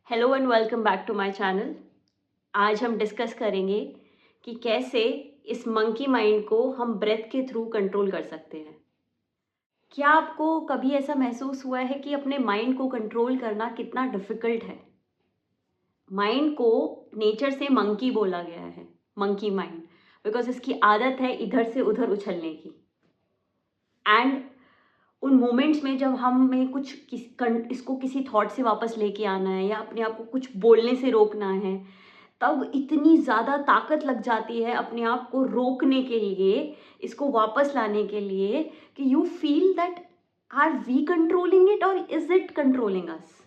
Hello and welcome back to my channel. आज हम discuss करेंगे कि कैसे इस मंकी माइंड को हम ब्रेथ के थ्रू कंट्रोल कर सकते हैं। क्या आपको कभी ऐसा महसूस हुआ है कि अपने माइंड को कंट्रोल करना कितना डिफ़िकल्ट है? माइंड को नेचर से मंकी बोला गया है, मंकी माइंड, बिकॉज़ इसकी आदत है इधर से उधर उछलने की। एंड उन मोमेंट्स में जब हमें इसको किसी थॉट से वापस लेके आना है या अपने आप को कुछ बोलने से रोकना है, तब इतनी ज़्यादा ताकत लग जाती है अपने आप को रोकने के लिए, इसको वापस लाने के लिए, कि you feel that are we controlling it or is it controlling us?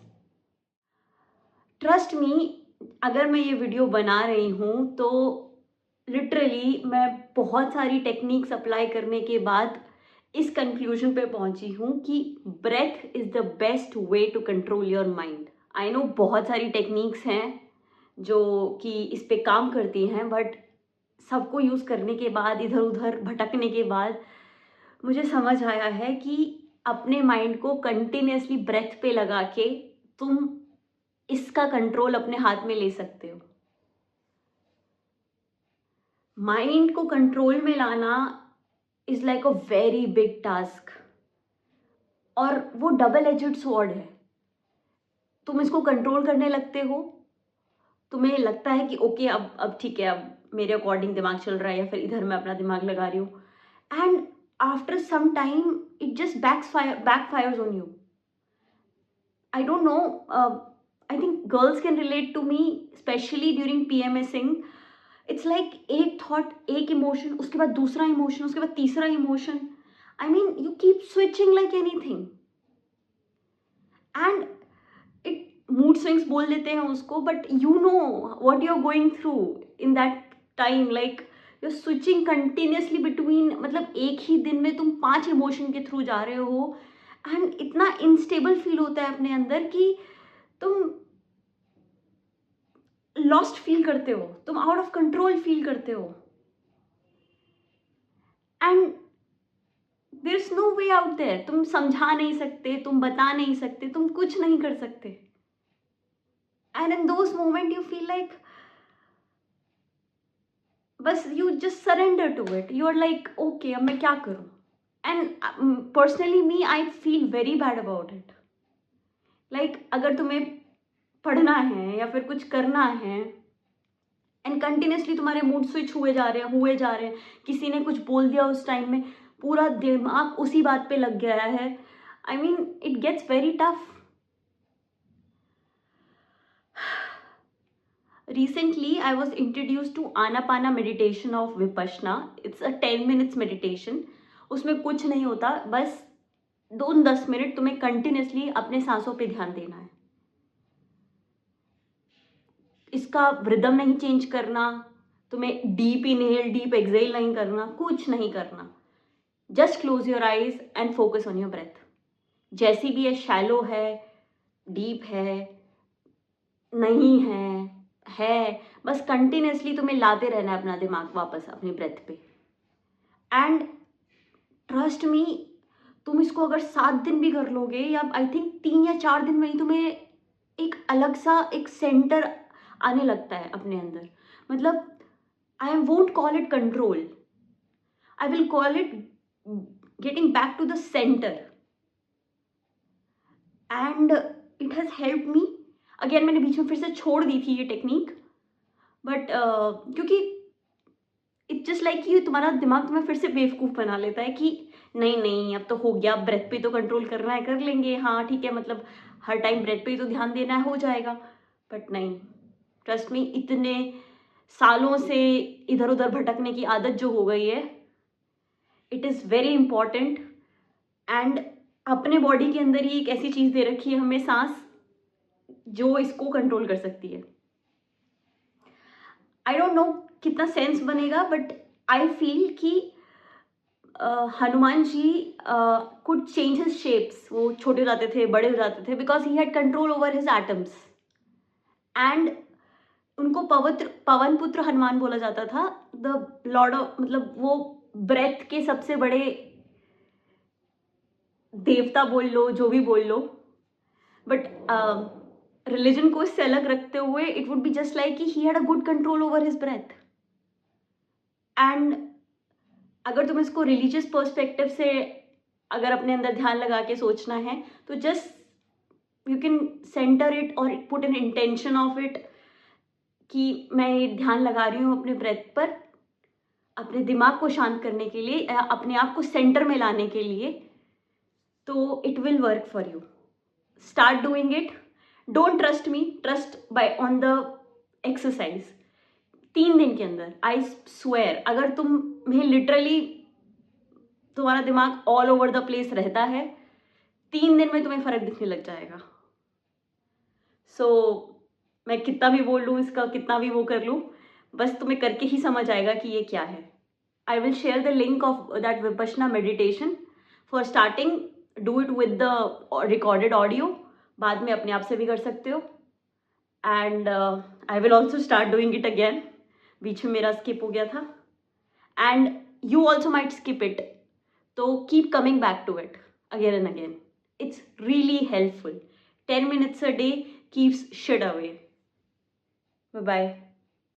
Trust me, अगर मैं ये वीडियो बना रही हूँ तो लिटरली मैं बहुत सारी टेक्निक्स अप्लाई करने के बाद इस कंक्लूजन पे पहुंची हूँ कि breath is the best way to control your mind. I know बहुत सारी टेक्निक्स हैं जो कि इस पे काम करती हैं, बट सबको यूज़ करने के बाद, इधर उधर भटकने के बाद, मुझे समझ आया है कि अपने माइंड को कंटिन्यूअसली ब्रेथ पे लगा के तुम इसका कंट्रोल अपने हाथ में ले सकते हो। माइंड को कंट्रोल में लाना is like a very big task, और वो डबल एजेड स्वॉर्ड है। तुम इसको कंट्रोल करने लगते हो, तुम्हें लगता है कि ओके, अब ठीक है, अब मेरे अकॉर्डिंग दिमाग चल रहा है या फिर इधर मैं अपना दिमाग लगा रही हूँ, and after some time it just backfires on you. I don't know, I think girls can relate to me, specially during PMSing. It's like एक थॉट, एक इमोशन, उसके बाद दूसरा इमोशन, उसके बाद तीसरा emotion. I mean you keep switching like anything, and it mood swings बोल देते हैं उसको, but you know what you are going through in that time. Like you are switching continuously between, मतलब एक ही दिन में तुम 5 इमोशन के थ्रू जा रहे हो, एंड इतना इनस्टेबल फील होता है अपने अंदर कि तुम लॉस्ट फील करते हो, तुम आउट ऑफ कंट्रोल फील करते हो, and there is no way out there. तुम समझा नहीं सकते, तुम बता नहीं सकते, तुम कुछ नहीं कर सकते, and in those moment you feel like, बस you just surrender to it. You are like okay, अब मैं क्या करूं? And personally me, I feel very bad about it. Like अगर तुम्हें पढ़ना है या फिर कुछ करना है, एंड कंटिन्यूसली तुम्हारे मूड स्विच हुए जा रहे हैं, किसी ने कुछ बोल दिया उस टाइम में, पूरा दिमाग उसी बात पे लग गया है, I mean it gets very tough. Recently, I was introduced to Anapana meditation of Vipassana. It's a 10 minutes meditation. उसमें कुछ नहीं होता, बस 2-10 मिनट तुम्हें कंटिन्यूसली अपने सांसों पे ध्यान देना है। इसका रिदम नहीं चेंज करना, तुम्हें डीप इनहेल डीप एक्सहेल नहीं करना, कुछ नहीं करना। Just close your eyes and focus on your breath. जैसी भी है, शैलो है, डीप है, नहीं है, बस कंटिन्यूसली तुम्हें लाते रहना है अपना दिमाग वापस अपनी ब्रेथ पे। एंड ट्रस्ट मी, तुम इसको अगर 7 दिन भी कर लोगे, या आई थिंक 3 या 4 दिन में ही तुम्हें एक अलग सा एक सेंटर आने लगता है अपने अंदर। मतलब I won't call it control, I will call it getting back to the centre, and it has help me. Again मैंने बीच में फिर से छोड़ दी थी ये टेक्निक, बट क्योंकि इट्स जस्ट लाइक कि तुम्हारा दिमाग तुम्हें फिर से बेवकूफ़ बना लेता है कि नहीं नहीं, अब तो हो गया, ब्रेथ पे तो कंट्रोल करना है, कर लेंगे, हाँ ठीक है, मतलब हर टाइम ब्रेथ पे ही तो ध्यान देना है, हो जाएगा। बट नहीं, ट्रस्ट मी, इतने सालों से इधर उधर भटकने की आदत जो हो गई है, it is very important. And अपने बॉडी के अंदर ही एक ऐसी चीज़ दे रखी है हमें, सांस, जो इसको कंट्रोल कर सकती है। आई डोंट नो कितना सेंस बनेगा, बट आई फील कि Hanuman ji could change his shapes. वो छोटे हो जाते थे, बड़े हो जाते थे, because he had control over his atoms. And उनको पवन पुत्र हनुमान बोला जाता था, द लॉर्ड ऑफ, मतलब वो ब्रेथ के सबसे बड़े देवता बोल लो, जो भी बोल लो, बट रिलीजन को इससे अलग रखते हुए it would be just like कि he had a good control over his breath. And अगर तुम इसको रिलीजियस पर्सपेक्टिव से अगर अपने अंदर ध्यान लगा के सोचना है तो just you can centre it और put an intention of it कि मैं ये ध्यान लगा रही हूँ अपने ब्रेथ पर, अपने दिमाग को शांत करने के लिए, अपने आप को सेंटर में लाने के लिए, तो it will work for you. Start doing it. Don't trust me, trust bye on the exercise. 3 दिन के अंदर आई स्वेयर, अगर तुम्हें लिटरली तुम्हारा दिमाग ऑल ओवर द प्लेस रहता है, 3 दिन में तुम्हें फर्क दिखने लग जाएगा। सो मैं कितना भी बोल लूँ इसका, कितना भी वो कर लूँ, बस तुम्हें करके ही समझ आएगा कि ये क्या है। I will share the link of that Vipassana meditation. For starting do it with the recorded audio, बाद में अपने आप से भी कर सकते हो। And I will also start doing it again, बीच में मेरा स्किप हो गया था, and you also might skip it, तो keep coming back to it again and again. It's really helpful. 10 minutes a day keeps shit away. Bye bye.